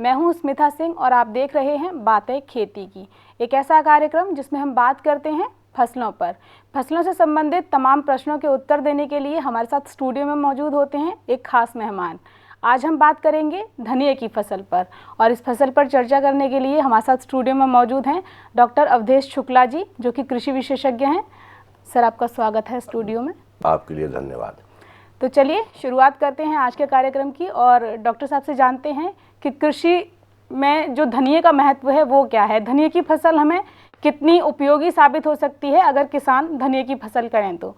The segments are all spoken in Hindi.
मैं हूं स्मिता सिंह और आप देख रहे हैं बातें खेती की, एक ऐसा कार्यक्रम जिसमें हम बात करते हैं फसलों पर। फसलों से संबंधित तमाम प्रश्नों के उत्तर देने के लिए हमारे साथ स्टूडियो में मौजूद होते हैं एक खास मेहमान। आज हम बात करेंगे धनिये की फसल पर और इस फसल पर चर्चा करने के लिए हमारे साथ स्टूडियो में मौजूद हैं डॉक्टर अवधेश शुक्ला जी, जो कि कृषि विशेषज्ञ हैं। सर, आपका स्वागत है स्टूडियो में। आपके लिए धन्यवाद। तो चलिए शुरुआत करते हैं आज के कार्यक्रम की और डॉक्टर साहब से जानते हैं कि कृषि में जो धनिये का महत्व है वो क्या है। धनिये की फसल हमें कितनी उपयोगी साबित हो सकती है अगर किसान धनिये की फसल करें तो।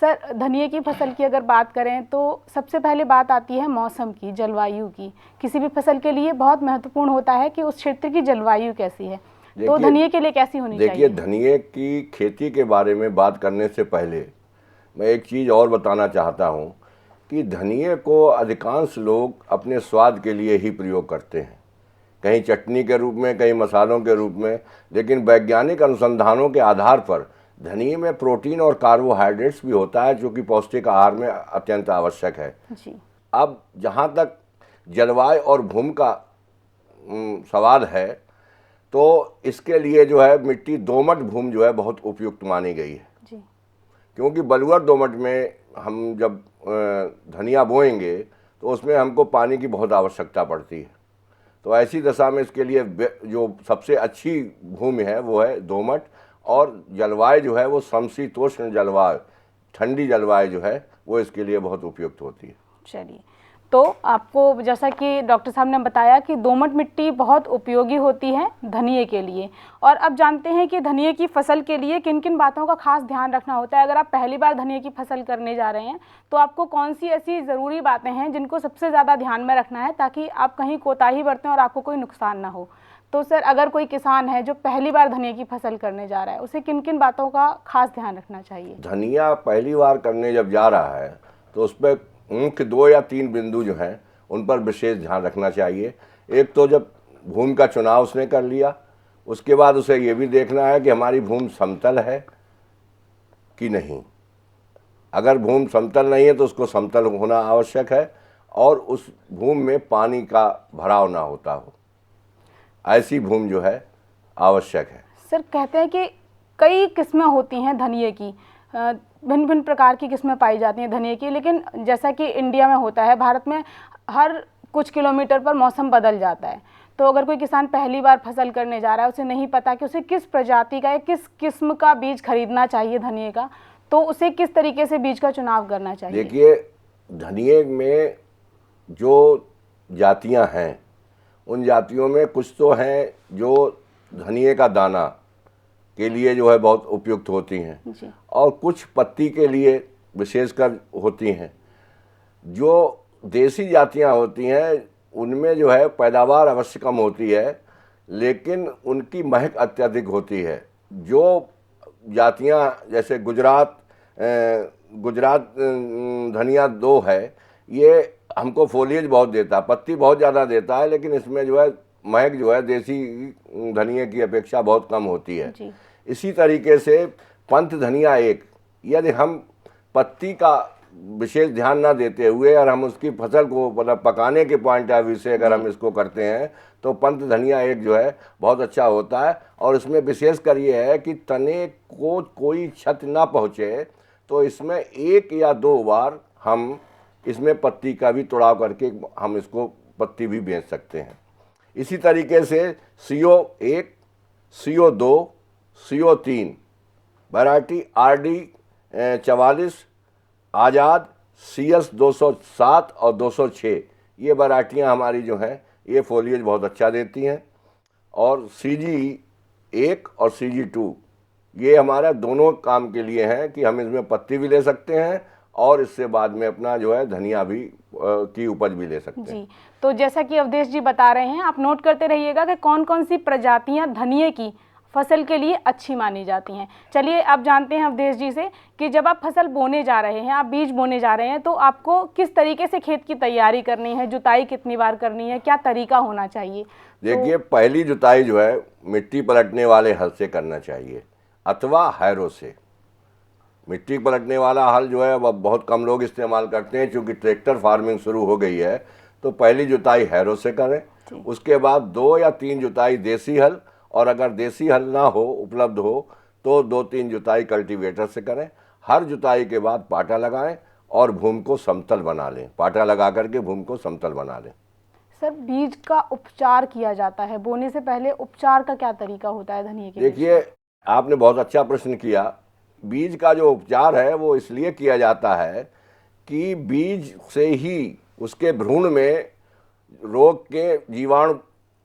सर, धनिये की फसल की अगर बात करें तो सबसे पहले बात आती है मौसम की, जलवायु की। किसी भी फसल के लिए बहुत महत्वपूर्ण होता है कि उस क्षेत्र की जलवायु कैसी है, तो धनिये के लिए कैसी होनी चाहिए। देखिए, धनिये की खेती के बारे में बात करने से पहले मैं एक चीज़ और बताना चाहता हूँ कि धनिये को अधिकांश लोग अपने स्वाद के लिए ही प्रयोग करते हैं, कहीं चटनी के रूप में, कहीं मसालों के रूप में। लेकिन वैज्ञानिक अनुसंधानों के आधार पर धनिये में प्रोटीन और कार्बोहाइड्रेट्स भी होता है, जो कि पौष्टिक आहार में अत्यंत आवश्यक है जी। अब जहाँ तक जलवायु और भूमि का सवाल है, तो इसके लिए जो है मिट्टी दोमट भूमि जो है बहुत उपयुक्त मानी गई है जी। क्योंकि बलुआ दोमट में हम जब धनिया बोएंगे तो उसमें हमको पानी की बहुत आवश्यकता पड़ती है। तो ऐसी दशा में इसके लिए जो सबसे अच्छी भूमि है वो है दोमट, और जलवायु जो है वो समशीतोष्ण जलवायु, ठंडी जलवायु जो है वो इसके लिए बहुत उपयुक्त होती है। चलिए, तो आपको जैसा कि डॉक्टर साहब ने बताया कि दोमट मिट्टी बहुत उपयोगी होती है धनिये के लिए। और अब जानते हैं कि धनिये की फसल के लिए किन किन बातों का खास ध्यान रखना होता है। अगर आप पहली बार धनिये की फसल करने जा रहे हैं तो आपको कौन सी ऐसी ज़रूरी बातें हैं जिनको सबसे ज़्यादा ध्यान में रखना है ताकि आप कहीं कोताही बरतें और आपको कोई नुकसान ना हो। तो सर, अगर कोई किसान है जो पहली बार धनिये की फसल करने जा रहा है, उसे किन किन बातों का खास ध्यान रखना चाहिए। धनिया पहली बार करने जब जा रहा है तो उस पर मुख्य 2 या 3 बिंदु जो हैं उन पर विशेष ध्यान रखना चाहिए। एक तो जब भूमि का चुनाव उसने कर लिया, उसके बाद उसे ये भी देखना है कि हमारी भूमि समतल है कि नहीं। अगर भूमि समतल नहीं है तो उसको समतल होना आवश्यक है और उस भूमि में पानी का भराव ना होता हो, ऐसी भूमि जो है आवश्यक है। सर, कहते हैं कि कई किस्में होती हैं धनिये की, भिन्न भिन्न प्रकार की किस्में पाई जाती हैं धनिये की, लेकिन जैसा कि इंडिया में होता है, भारत में हर कुछ किलोमीटर पर मौसम बदल जाता है। तो अगर कोई किसान पहली बार फसल करने जा रहा है, उसे नहीं पता कि उसे किस प्रजाति का या किस किस्म का बीज खरीदना चाहिए धनिये का, तो उसे किस तरीके से बीज का चुनाव करना चाहिए। देखिए, धनिये में जो जातियां हैं उन जातियों में कुछ तो हैं जो धनिये का दाना के लिए जो है बहुत उपयुक्त होती हैं जी। और कुछ पत्ती के लिए विशेषकर होती हैं। जो देसी जातियां होती हैं उनमें जो है पैदावार अवश्य कम होती है, लेकिन उनकी महक अत्यधिक होती है। जो जातियां जैसे गुजरात धनिया 2 है, ये हमको फोलिएज बहुत देता है, पत्ती बहुत ज़्यादा देता है, लेकिन इसमें जो है महक जो है देसी धनिये की अपेक्षा बहुत कम होती है जी। इसी तरीके से पंथ धनिया 1, यदि हम पत्ती का विशेष ध्यान ना देते हुए और हम उसकी फसल को मतलब पकाने के पॉइंट ऑफ व्यू से अगर हम इसको करते हैं तो पंथ धनिया 1 जो है बहुत अच्छा होता है। और इसमें विशेषकर ये है कि तने को कोई क्षति ना पहुँचे, तो इसमें 1 या 2 बार हम इसमें पत्ती का भी तोड़ाव करके हम इसको पत्ती भी बेच सकते हैं। इसी तरीके से CO1, CO2, CO3 variety RD 44, आज़ाद, CS 207 और 206, ये वैरायटियाँ हमारी जो हैं ये फोलिएज बहुत अच्छा देती हैं। और CG1 और CG2 ये हमारा दोनों काम के लिए हैं कि हम इसमें पत्ती भी ले सकते हैं और इससे बाद में अपना जो है धनिया भी की उपज भी ले सकते हैं। जी, तो जैसा कि अवधेश जी बता रहे हैं, आप नोट करते रहिएगा कि कौन कौन सी प्रजातियां धनिये की फसल के लिए अच्छी मानी जाती हैं। चलिए, आप जानते हैं अवधेश जी से कि जब आप फसल बोने जा रहे हैं, आप बीज बोने जा रहे हैं, तो आपको किस तरीके से खेत की तैयारी करनी है, जुताई कितनी बार करनी है, क्या तरीका होना चाहिए। देखिए, पहली जुताई जो है मिट्टी पलटने वाले हल से करना चाहिए अथवा हैरो से। मिट्टी पलटने वाला हल जो है वह बहुत कम लोग इस्तेमाल करते हैं, क्योंकि ट्रैक्टर फार्मिंग शुरू हो गई है। तो पहली जुताई हैरो से करें उसके बाद 2 या 3 जुताई देसी हल, और अगर देसी हल ना हो, उपलब्ध हो, तो 2-3 जुताई कल्टीवेटर से करें। हर जुताई के बाद पाटा लगाएं और भूमि को समतल बना लें, पाटा लगा करके भूमि को समतल बना लें। सर, बीज का उपचार किया जाता है, बोने से पहले उपचार का क्या तरीका होता है धनिये के? देखिए, आपने बहुत अच्छा प्रश्न किया। बीज का जो उपचार है वो इसलिए किया जाता है कि बीज से ही उसके भ्रूण में रोग के जीवाणु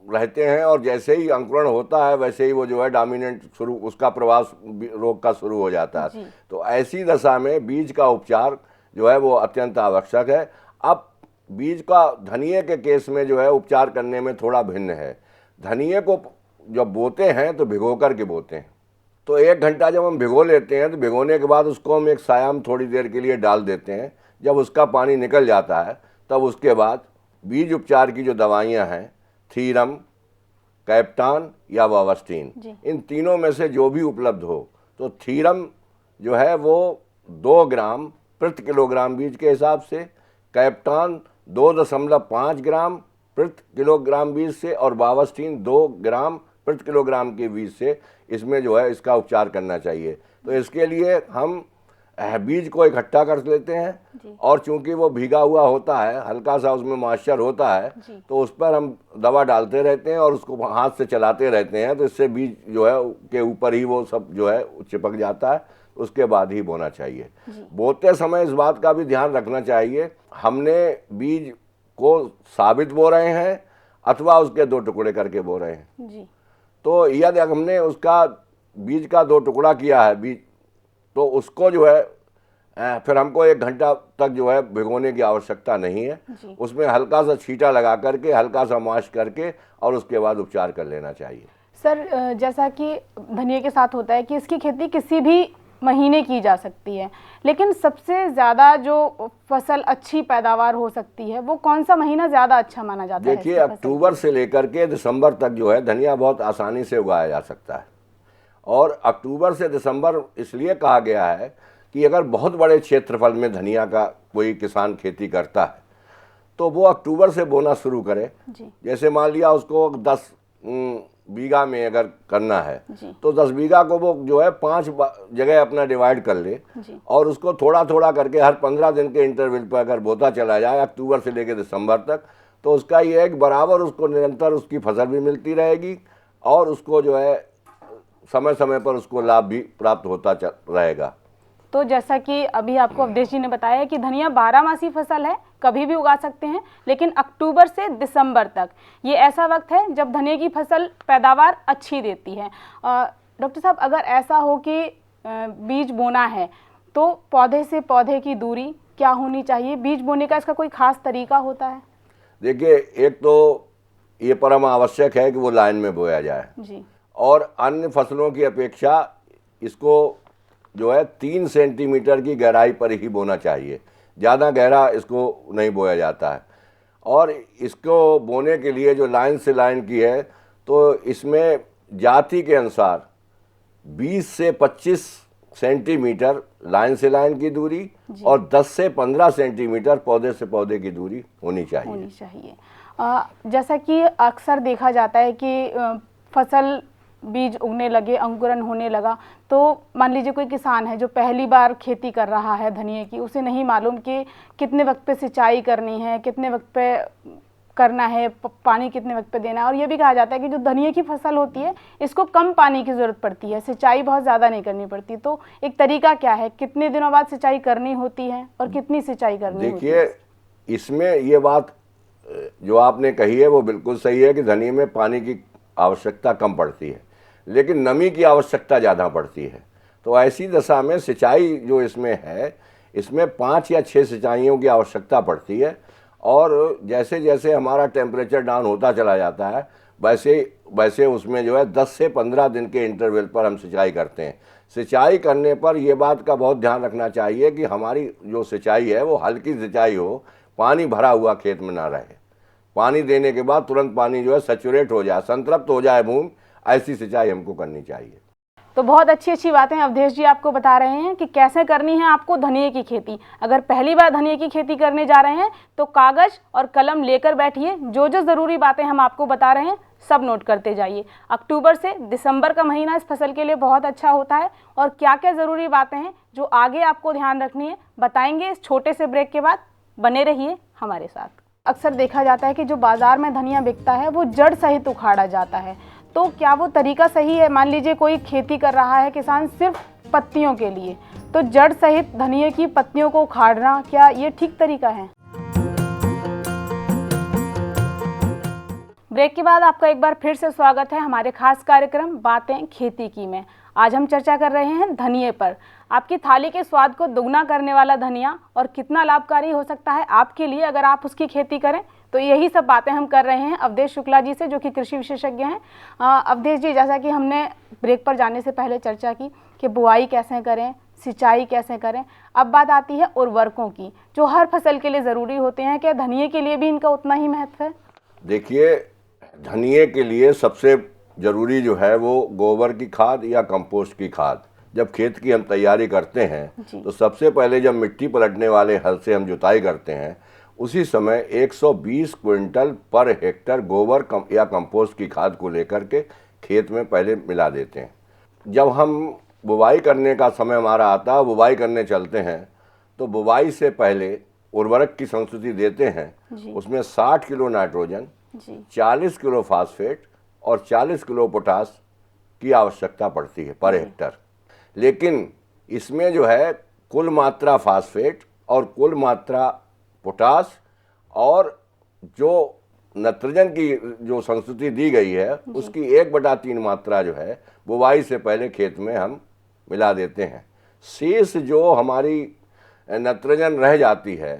रहते हैं, और जैसे ही अंकुरण होता है वैसे ही वो जो है डोमिनेंट शुरू, उसका प्रवास रोग का शुरू हो जाता है। तो ऐसी दशा में बीज का उपचार जो है वो अत्यंत आवश्यक है। अब बीज का धनिये के केस में जो है उपचार करने में थोड़ा भिन्न है। धनिये को जब बोते हैं तो भिगो करके बोते हैं, तो 1 घंटा जब हम भिगो लेते हैं तो भिगोने के बाद उसको हम एक साया में थोड़ी देर के लिए डाल देते हैं। जब उसका पानी निकल जाता है तब उसके बाद बीज उपचार की जो दवाइयाँ हैं, थीरम, कैप्टान या वावस्टीन, इन तीनों में से जो भी उपलब्ध हो, तो थीरम जो है वो 2 ग्राम प्रति किलोग्राम बीज के हिसाब से, कैप्टान 2.5 ग्राम प्रति किलोग्राम बीज से, और वावस्टीन 2 ग्राम प्रति किलोग्राम के बीज से इसमें जो है इसका उपचार करना चाहिए। तो इसके लिए हम बीज को इकट्ठा कर लेते हैं, और चूंकि वो भीगा हुआ होता है, हल्का सा उसमें मॉइस्चर होता है, तो उस पर हम दवा डालते रहते हैं और उसको हाथ से चलाते रहते हैं, तो इससे बीज जो है के ऊपर ही वो सब जो है चिपक जाता है। उसके बाद ही बोना चाहिए। बोते समय इस बात का भी ध्यान रखना चाहिए, हमने बीज को साबित बो रहे हैं अथवा उसके 2 टुकड़े करके बो रहे हैं। तो यदि हमने उसका बीज का 2 टुकड़ा किया है बीज, तो उसको जो है फिर हमको 1 घंटा तक जो है भिगोने की आवश्यकता नहीं है। उसमें हल्का सा छींटा लगा करके, हल्का सा मॉइश करके, और उसके बाद उपचार कर लेना चाहिए। सर, जैसा कि धनिये के साथ होता है कि इसकी खेती किसी भी महीने की जा सकती है, लेकिन सबसे ज़्यादा जो फसल अच्छी पैदावार हो सकती है वो कौन सा महीना ज़्यादा अच्छा माना जाता है? देखिए, अक्टूबर से लेकर के दिसंबर तक जो है धनिया बहुत आसानी से उगाया जा सकता है। और अक्टूबर से दिसंबर इसलिए कहा गया है कि अगर बहुत बड़े क्षेत्रफल में धनिया का कोई किसान खेती करता है तो वो अक्टूबर से बोना शुरू करे। जैसे मान लिया उसको 10 बीघा में अगर करना है तो 10 बीघा को वो जो है 5 जगह अपना डिवाइड कर ले, और उसको थोड़ा थोड़ा करके हर 15 दिन के इंटरवल पर अगर बोता चला जाए अक्टूबर से लेकर दिसंबर तक, तो उसका ये एक बराबर उसको निरंतर उसकी फसल भी मिलती रहेगी, और उसको जो है समय समय पर उसको लाभ भी प्राप्त होता रहेगा। तो जैसा कि अभी आपको अवधेश जी ने बताया कि धनिया 12 मासी फसल है, कभी भी उगा सकते हैं, लेकिन अक्टूबर से दिसंबर तक ये ऐसा वक्त है जब धनिया की फसल पैदावार अच्छी देती है। डॉक्टर साहब, अगर ऐसा हो कि बीज बोना है तो पौधे से पौधे की दूरी क्या होनी चाहिए? बीज बोने का इसका कोई खास तरीका होता है? देखिए, एक तो ये परम आवश्यक है कि वो लाइन में बोया जाए जी, और अन्य फसलों की अपेक्षा इसको जो है 3 सेंटीमीटर की गहराई पर ही बोना चाहिए, ज़्यादा गहरा इसको नहीं बोया जाता है। और इसको बोने के लिए जो लाइन से लाइन की है, तो इसमें जाति के अनुसार 20 से 25 सेंटीमीटर लाइन से लाइन की दूरी और 10 से 15 सेंटीमीटर पौधे से पौधे की दूरी होनी चाहिए। जैसा कि अक्सर देखा जाता है कि फसल बीज उगने लगे, अंकुरन होने लगा, तो मान लीजिए कोई किसान है जो पहली बार खेती कर रहा है धनिये की, उसे नहीं मालूम कि कितने वक्त पे सिंचाई करनी है, कितने वक्त पे करना है, पानी कितने वक्त पे देना है। और ये भी कहा जाता है कि जो धनिये की फसल होती है इसको कम पानी की ज़रूरत पड़ती है, सिंचाई बहुत ज़्यादा नहीं करनी पड़ती। तो एक तरीका क्या है, कितने दिनों बाद सिंचाई करनी होती है और कितनी सिंचाई करनी होती है? देखिए, इसमें ये बात जो आपने कही है वो बिल्कुल सही है कि धनिये में पानी की आवश्यकता कम पड़ती है, लेकिन नमी की आवश्यकता ज़्यादा पड़ती है। तो ऐसी दशा में सिंचाई जो इसमें है, इसमें 5 या 6 सिंचाइयों की आवश्यकता पड़ती है। और जैसे जैसे हमारा टेम्परेचर डाउन होता चला जाता है वैसे वैसे उसमें जो है 10 से 15 दिन के इंटरवल पर हम सिंचाई करते हैं। सिंचाई करने पर यह बात का बहुत ध्यान रखना चाहिए कि हमारी जो सिंचाई है वो हल्की सिंचाई हो, पानी भरा हुआ खेत में ना रहे। पानी देने के बाद तुरंत पानी जो है सैचुरेट हो जाए, संतृप्त हो जाए भूमि, ऐसी सिंचाई हमको करनी चाहिए। तो बहुत अच्छी अच्छी बातें अवधेश जी आपको बता रहे हैं कि कैसे करनी है आपको धनिये की खेती। अगर पहली बार धनिये की खेती करने जा रहे हैं तो कागज और कलम लेकर बैठिए, जो जो ज़रूरी बातें हम आपको बता रहे हैं सब नोट करते जाइए। अक्टूबर से दिसंबर का महीना इस फसल के लिए बहुत अच्छा होता है और क्या क्या ज़रूरी बातें हैं जो आगे आपको ध्यान रखनी है बताएंगे इस छोटे से ब्रेक के बाद। बने रहिए हमारे साथ। अक्सर देखा जाता है कि जो बाज़ार में धनिया बिकता है वो जड़ सहित उखाड़ा जाता है, तो क्या वो तरीका सही है? मान लीजिए कोई खेती कर रहा है किसान सिर्फ पत्तियों के लिए, तो जड़ सहित धनिये की पत्तियों को उखाड़ना क्या ये ठीक तरीका है? ब्रेक के बाद आपका एक बार फिर से स्वागत है हमारे खास कार्यक्रम बातें खेती की में। आज हम चर्चा कर रहे हैं धनिये पर। आपकी थाली के स्वाद को दुगना करने वाला धनिया और कितना लाभकारी हो सकता है आपके लिए अगर आप उसकी खेती करें, तो यही सब बातें हम कर रहे हैं अवधेश शुक्ला जी से, जो कि कृषि विशेषज्ञ हैं। अवधेश जी, जैसा कि हमने ब्रेक पर जाने से पहले चर्चा की कि बुआई कैसे करें, सिंचाई कैसे करें, अब बात आती है उर्वरकों की जो हर फसल के लिए ज़रूरी होते हैं। क्या धनिये के लिए भी इनका उतना ही महत्व है? देखिए, धनिये के लिए सबसे ज़रूरी जो है वो गोबर की खाद या कंपोस्ट की खाद। जब खेत की हम तैयारी करते हैं तो सबसे पहले जब मिट्टी पलटने वाले हल से हम जुताई करते हैं, उसी समय 120 क्विंटल पर हेक्टर गोबर या कंपोस्ट की खाद को लेकर के खेत में पहले मिला देते हैं। जब हम बुवाई करने का समय हमारा आता है, बुवाई करने चलते हैं, तो बुवाई से पहले उर्वरक की संस्तुति देते हैं। उसमें 60 किलो नाइट्रोजन, 40 किलो फास्फेट और 40 किलो पोटास की आवश्यकता पड़ती है पर हेक्टर। लेकिन इसमें जो है कुल मात्रा फास्फेट और कुल मात्रा पोटास और जो नाइट्रोजन की जो संस्तुति दी गई है उसकी 1/3 मात्रा जो है बुवाई से पहले खेत में हम मिला देते हैं। शेष जो हमारी नाइट्रोजन रह जाती है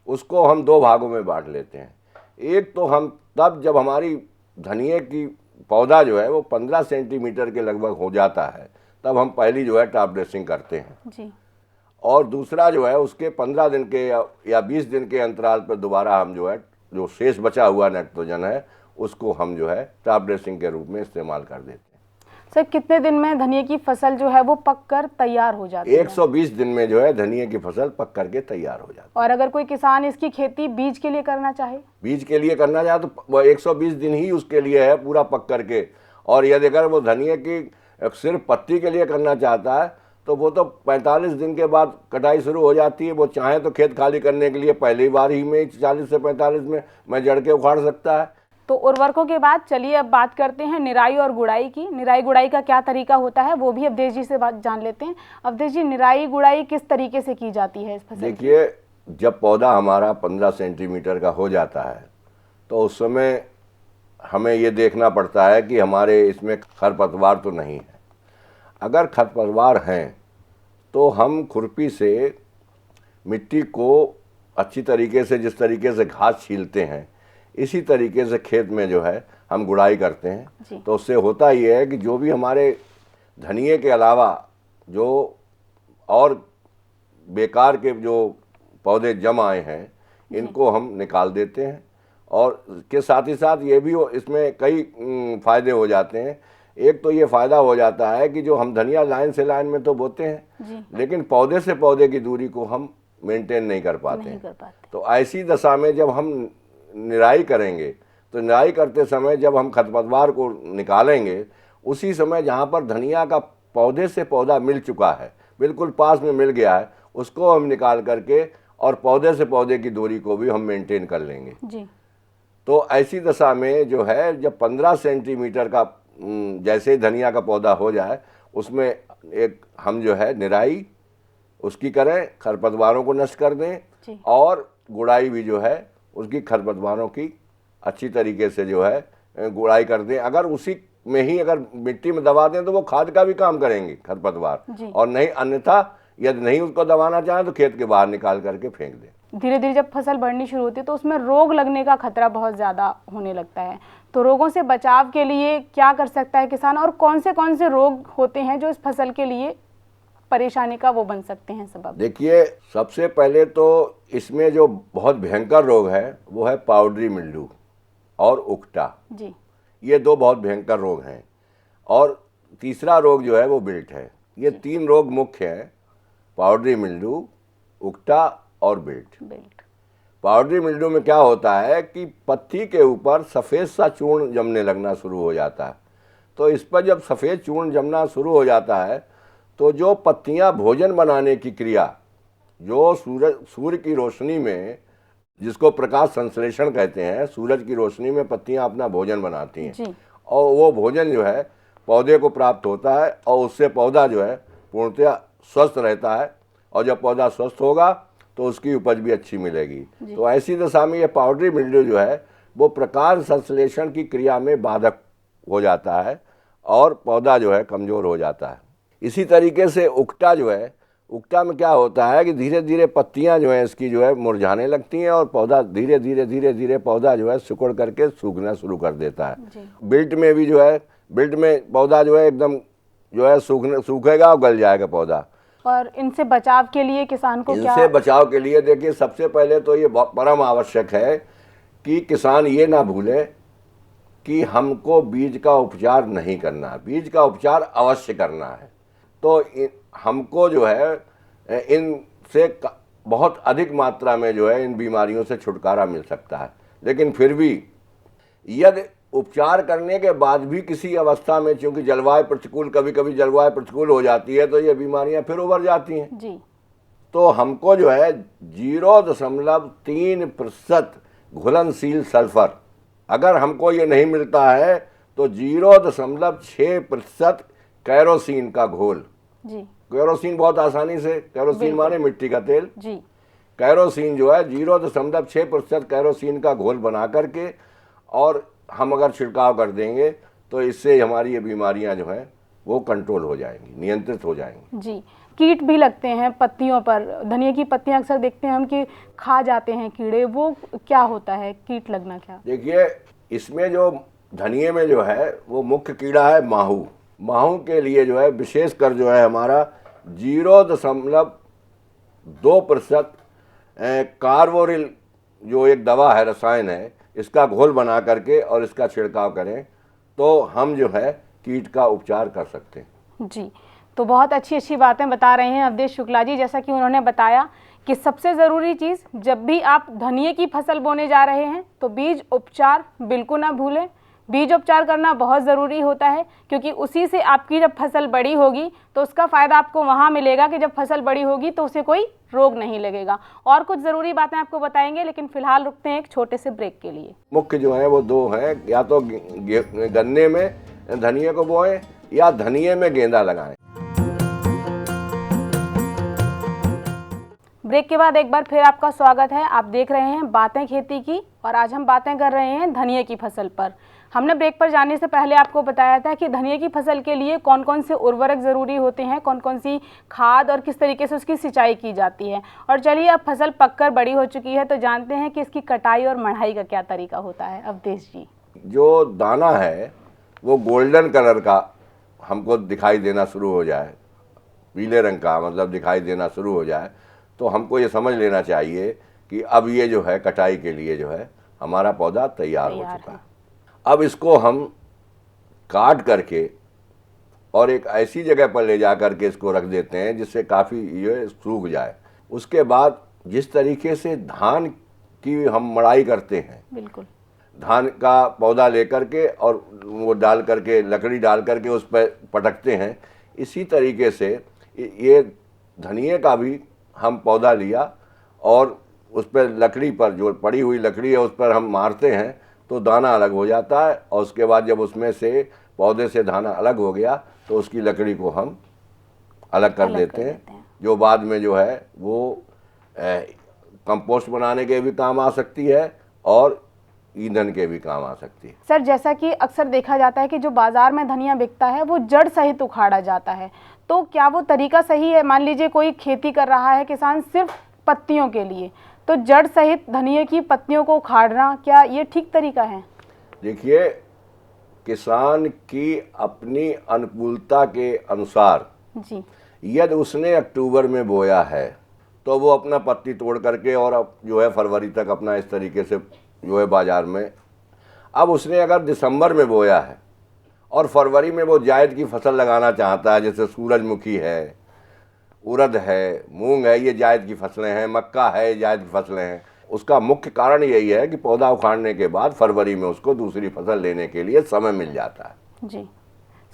उसको हम 2 भागों में बांट लेते हैं। एक तो हम तब जब हमारी धनिये की पौधा जो है वो 15 सेंटीमीटर के लगभग हो जाता है, तब हम पहली जो है टॉप ड्रेसिंग करते हैं जी। और दूसरा जो है उसके 15 दिन के या 20 दिन के अंतराल पर दोबारा हम जो है जो शेष बचा हुआ नाइट्रोजन है उसको हम जो है टॉप ड्रेसिंग के रूप में इस्तेमाल कर देते हैं। सर, कितने दिन में धनिये की फसल जो है वो पककर तैयार हो जाती है? 120 दिन में जो है धनिये की फसल पक करके तैयार हो जाती है। और अगर कोई किसान इसकी खेती बीज के लिए करना चाहे? बीज के लिए करना चाहे तो 120 दिन ही उसके लिए है पूरा पक करके। और यदि अगर वो धनिये की सिर्फ पत्ती के लिए करना चाहता है तो वो तो 45 दिन के बाद कटाई शुरू हो जाती है। वो चाहे तो खेत खाली करने के लिए पहली बार ही में 40 से 45 में मैं जड़ के उखाड़ सकता है। तो उर्वरकों के बाद चलिए अब बात करते हैं निराई और गुड़ाई की। निराई गुड़ाई का क्या तरीका होता है वो भी अवधेश जी से बात जान लेते हैं। अवधेश जी, निराई गुड़ाई किस तरीके से की जाती है इस फसल? देखिए, जब पौधा हमारा 15 सेंटीमीटर का हो जाता है तो उस समय हमें ये देखना पड़ता है कि हमारे इसमें खरपतवार तो नहीं है। अगर खरपतवार हैं तो हम खुरपी से मिट्टी को अच्छी तरीके से, जिस तरीके से घास छीलते हैं इसी तरीके से खेत में जो है हम गुड़ाई करते हैं। तो उससे होता ये है कि जो भी हमारे धनिये के अलावा जो और बेकार के जो पौधे जम आए हैं इनको हम निकाल देते हैं। और के साथ ही साथ ये भी इसमें कई फ़ायदे हो जाते हैं। एक तो ये फ़ायदा हो जाता है कि जो हम धनिया लाइन से लाइन में तो बोते हैं लेकिन पौधे से पौधे की दूरी को हम मेंटेन नहीं कर पाते हैं। तो ऐसी दशा में जब हम निराई करेंगे तो निराई करते समय जब हम खरपतवार को निकालेंगे उसी समय जहाँ पर धनिया का पौधे से पौधा मिल चुका है, बिल्कुल पास में मिल गया है, उसको हम निकाल करके और पौधे से पौधे की दूरी को भी हम मेंटेन कर लेंगे जी। तो ऐसी दशा में जो है जब 15 सेंटीमीटर का जैसे धनिया का पौधा हो जाए उसमें एक हम जो है निराई उसकी करें, खरपतवारों को नष्ट कर दें और गुड़ाई भी जो है उसकी खरपतवारों की अच्छी तरीके से जो है गुड़ाई कर दें। अगर उसी में ही अगर मिट्टी में दबा दें तो वो खाद का भी काम करेंगे खरपतवार, और नहीं अन्यथा यदि नहीं उसको दबाना चाहें तो खेत के बाहर निकाल करके फेंक दें। धीरे धीरे जब फसल बढ़नी शुरू होती है तो उसमें रोग लगने का खतरा बहुत ज़्यादा होने लगता है। तो रोगों से बचाव के लिए क्या कर सकता है किसान, और कौन से रोग होते हैं जो इस फसल के लिए परेशानी का वो बन सकते हैं सबब? देखिए, सबसे पहले तो इसमें जो बहुत भयंकर रोग है वो है पाउडरी मिल्ड्यू और उकटा जी। ये 2 बहुत भयंकर रोग हैं। और तीसरा रोग जो है वो बिल्ट है। ये 3 रोग मुख्य हैं, पाउडरी मिल्ड्यू, उकटा और बिल्ट। पाउडरी मिल्ड्यू में क्या होता है कि पत्ती के ऊपर सफ़ेद सा चूर्ण जमने लगना शुरू हो जाता है। तो इस पर जब सफ़ेद चूर्ण जमना शुरू हो जाता है तो जो पत्तियां भोजन बनाने की क्रिया, जो सूर्य की रोशनी में, जिसको प्रकाश संश्लेषण कहते हैं, सूरज की रोशनी में पत्तियां अपना भोजन बनाती हैं और वो भोजन जो है पौधे को प्राप्त होता है और उससे पौधा जो है पूर्णतः स्वस्थ रहता है और जब पौधा स्वस्थ होगा तो उसकी उपज भी अच्छी मिलेगी। तो ऐसी दशा में ये पाउडरी मिल्ड्यू जो है वो प्रकाश संश्लेषण की क्रिया में बाधक हो जाता है और पौधा जो है कमज़ोर हो जाता है। इसी तरीके से उकटा जो है, उकटा में क्या होता है कि धीरे धीरे पत्तियां जो है इसकी जो है मुरझाने लगती हैं और पौधा धीरे धीरे पौधा जो है सिकुड़ करके सूखना शुरू कर देता है। बिल्ट में भी जो है, बिल्ट में पौधा जो है एकदम जो है सूखेगा और गल जाएगा पौधा। और इनसे बचाव के लिए किसान को क्या? इनसे बचाव के लिए देखिए, सबसे पहले तो ये परम आवश्यक है कि किसान ये ना भूले कि हमको बीज का उपचार नहीं करना, बीज का उपचार अवश्य करना है। तो हमको जो है इनसे बहुत अधिक मात्रा में जो है इन बीमारियों से छुटकारा मिल सकता है। लेकिन फिर भी यदि उपचार करने के बाद भी किसी अवस्था में, चूंकि जलवायु प्रतिकूल, कभी कभी जलवायु प्रतिकूल हो जाती है तो ये बीमारियां फिर उभर जाती हैं जी। तो हमको जो है 0.3% घुलनशील सल्फर, अगर हमको ये नहीं मिलता है तो 0.6% कैरोसिन का घोल जी। कैरोसिन बहुत आसानी से, कैरोसिन माने मिट्टी का तेल जी। कैरोसिन जो है 0.6% कैरोसिन का घोल बना करके और हम अगर छिड़काव कर देंगे तो इससे हमारी ये बीमारियां जो हैं वो कंट्रोल हो जाएंगी, नियंत्रित हो जाएंगी जी। कीट भी लगते हैं पत्तियों पर, धनिया की पत्तियां अक्सर देखते हैं हम कि खा जाते हैं कीड़े, वो क्या होता है कीट लगना? क्या देखिए, इसमें जो धनिये में जो है वो मुख्य कीड़ा है माहू। माहू के लिए जो है विशेषकर जो है हमारा 0.2% कार्बोरिल जो एक दवा है, रसायन है, इसका घोल बना करके और इसका छिड़काव करें तो हम जो है कीट का उपचार कर सकते हैं जी। तो बहुत अच्छी बातें बता रहे हैं अवधेश शुक्ला जी। जैसा कि उन्होंने बताया कि सबसे ज़रूरी चीज़, जब भी आप धनिये की फसल बोने जा रहे हैं तो बीज उपचार बिल्कुल ना भूलें। बीज उपचार करना बहुत ज़रूरी होता है क्योंकि उसी से आपकी जब फसल बड़ी होगी तो उसका फ़ायदा आपको वहाँ मिलेगा कि जब फसल बड़ी होगी तो उसे कोई रोग नहीं लगेगा। और कुछ ज़रूरी बातें आपको बताएंगे, लेकिन फिलहाल रुकते हैं एक छोटे से ब्रेक के लिए। मुख्य जो है वो 2 हैं, या तो गन्ने में धनिये को बोएं या धनिये में गेंदा लगाएं। ब्रेक के बाद एक बार फिर आपका स्वागत है। आप देख रहे हैं बातें खेती की और आज हम बातें कर रहे हैं धनिये की फसल पर। हमने ब्रेक पर जाने से पहले आपको बताया था कि धनिये की फसल के लिए कौन कौन से उर्वरक ज़रूरी होते हैं, कौन कौन सी खाद और किस तरीके से उसकी सिंचाई की जाती है। और चलिए, अब फसल पककर बड़ी हो चुकी है तो जानते हैं कि इसकी कटाई और मढ़ाई का क्या तरीका होता है। अवधेश जी, जो दाना है वो गोल्डन कलर का हमको दिखाई देना शुरू हो जाए, पीले रंग का मतलब दिखाई देना शुरू हो जाए, तो हमको ये समझ लेना चाहिए कि अब ये जो है कटाई के लिए जो है हमारा पौधा तैयार हो चुका है। अब इसको हम काट करके और एक ऐसी जगह पर ले जा करके इसको रख देते हैं जिससे काफ़ी ये सूख जाए। उसके बाद जिस तरीके से धान की हम मड़ाई करते हैं, बिल्कुल धान का पौधा लेकर के और वो डाल करके, लकड़ी डाल करके उस पर पटकते हैं, इसी तरीके से ये धनिये का भी हम पौधा लिया और उस पर लकड़ी पर, जो पड़ी हुई लकड़ी है उस पर हम मारते हैं तो दाना अलग हो जाता है और उसके बाद जब उसमें से पौधे से दाना अलग हो गया तो उसकी लकड़ी को हम अलग कर देते हैं, जो बाद में जो है वो कंपोस्ट बनाने के भी काम आ सकती है और ईंधन के भी काम आ सकती है। सर, जैसा कि अक्सर देखा जाता है कि जो बाजार में धनिया बिकता है वो जड़ सहित उखाड़ा जाता है, तो क्या वो तरीका सही है? मान लीजिए कोई खेती कर रहा है किसान सिर्फ पत्तियों के लिए, तो जड़ सहित धनिये की पत्तियों को उखाड़ना, क्या ये ठीक तरीका है? देखिए, किसान की अपनी अनुकूलता के अनुसार जी, यदि उसने अक्टूबर में बोया है तो वो अपना पत्ती तोड़ करके और अब जो है फरवरी तक अपना इस तरीके से जो है बाजार में, अब उसने अगर दिसंबर में बोया है और फरवरी में वो जायद की फसल लगाना चाहता है, जैसे सूरजमुखी है, उड़द है, मूंग है, ये जायद की फसलें हैं, मक्का है, जायद की फसलें हैं। उसका मुख्य कारण यही है कि पौधा उखाड़ने के बाद फरवरी में उसको दूसरी फसल लेने के लिए समय मिल जाता है। जी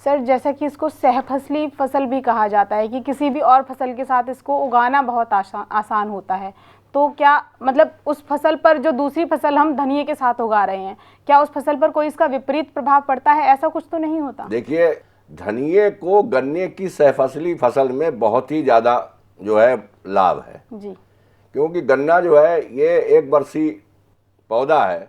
सर, जैसा कि इसको सहफसली फसल भी कहा जाता है कि किसी भी और फसल के साथ इसको उगाना बहुत आसान होता है, तो क्या मतलब उस फसल पर जो दूसरी फसल हम धनिये के साथ उगा रहे हैं, क्या उस फसल पर कोई इसका विपरीत प्रभाव पड़ता है? ऐसा कुछ तो नहीं होता? देखिए, धनिये को गन्ने की सहफसली फसल में बहुत ही ज़्यादा जो है लाभ है जी, क्योंकि गन्ना जो है ये एक वर्षीय पौधा है।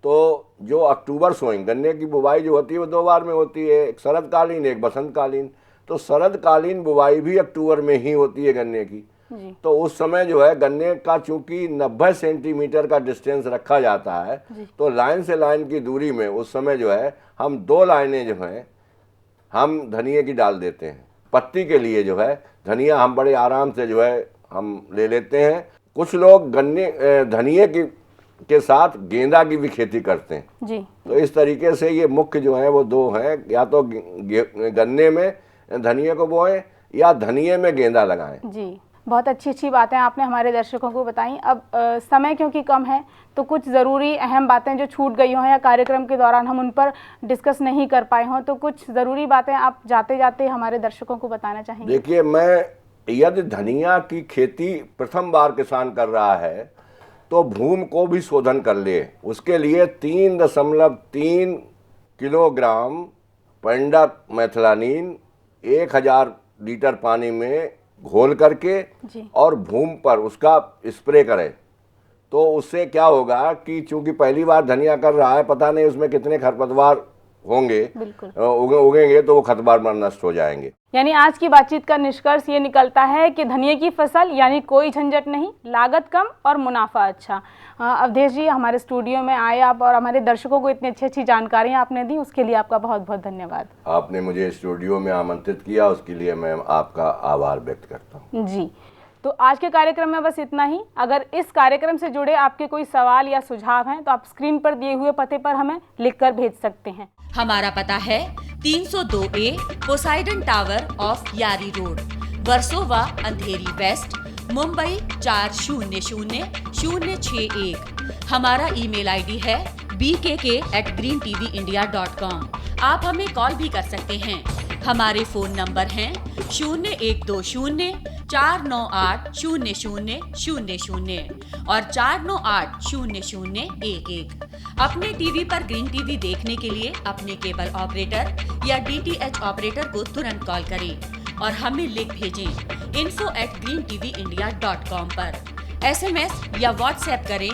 तो जो अक्टूबर सोइंग गन्ने की बुवाई जो होती है वो 2 बार में होती है, एक शरदकालीन एक बसंतकालीन। तो शरदकालीन बुवाई भी अक्टूबर में ही होती है गन्ने की। जी, तो उस समय जो है गन्ने का चूंकि 90 सेंटीमीटर का डिस्टेंस रखा जाता है, तो लाइन से लाइन की दूरी में उस समय जो है हम 2 लाइनें जो हैं हम धनिये की डाल देते हैं। पत्ती के लिए जो है धनिया हम बड़े आराम से जो है हम ले लेते हैं। कुछ लोग धनिये के साथ गेंदा की भी खेती करते हैं। जी, तो इस तरीके से ये मुख्य जो है वो 2 हैं, या तो गन्ने में धनिये को बोएं या धनिये में गेंदा लगाएं। जी, बहुत अच्छी बातें आपने हमारे दर्शकों को बताई। अब समय क्योंकि कम है तो कुछ ज़रूरी अहम बातें जो छूट गई हों या कार्यक्रम के दौरान हम उन पर डिस्कस नहीं कर पाए हों, तो कुछ ज़रूरी बातें आप जाते जाते हमारे दर्शकों को बताना चाहेंगे? देखिए, मैं यदि धनिया की खेती प्रथम बार किसान कर रहा है तो भूमि को भी शोधन कर ले। उसके लिए 3.3 किलोग्राम पेंडामेथिलानीन 1000 लीटर पानी में घोल करके और भूमि पर उसका स्प्रे करें। तो उससे क्या होगा कि चूंकि पहली बार धनिया कर रहा है, पता नहीं उसमें कितने खरपतवार होंगे, उगेंगे तो वो खरपतवार नष्ट हो जाएंगे। यानी आज की बातचीत का निष्कर्ष ये निकलता है कि धनिये की फसल यानी कोई झंझट नहीं, लागत कम और मुनाफा अच्छा। अवधेश जी, हमारे स्टूडियो में आए आप और हमारे दर्शकों को इतनी अच्छी जानकारियाँ आपने दी, उसके लिए आपका बहुत बहुत धन्यवाद। आपने मुझे स्टूडियो में आमंत्रित किया, उसके लिए मैं आपका आभार व्यक्त करता हूँ। जी, तो आज के कार्यक्रम में बस इतना ही। अगर इस कार्यक्रम से जुड़े आपके कोई सवाल या सुझाव हैं तो आप स्क्रीन पर दिए हुए पते पर हमें लिखकर भेज सकते हैं। हमारा पता है 302A पोसाइडन टावर ऑफ यारी रोड, वर्सोवा, अंधेरी वेस्ट, मुंबई 400061। हमारा ईमेल आईडी है bkk@greentvindia.com। आप हमें कॉल भी कर सकते हैं। हमारे फोन नंबर हैं 012049800000 और 4980011। अपने टीवी पर ग्रीन टीवी देखने के लिए अपने केबल ऑपरेटर या DTH ऑपरेटर को तुरंत कॉल करें और हमें लिंक भेजें info@greentvindia.com पर। SMS या व्हाट्सएप करें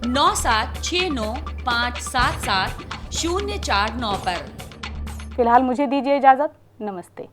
9769577049 पर। फिलहाल मुझे दीजिए इजाज़त। नमस्ते।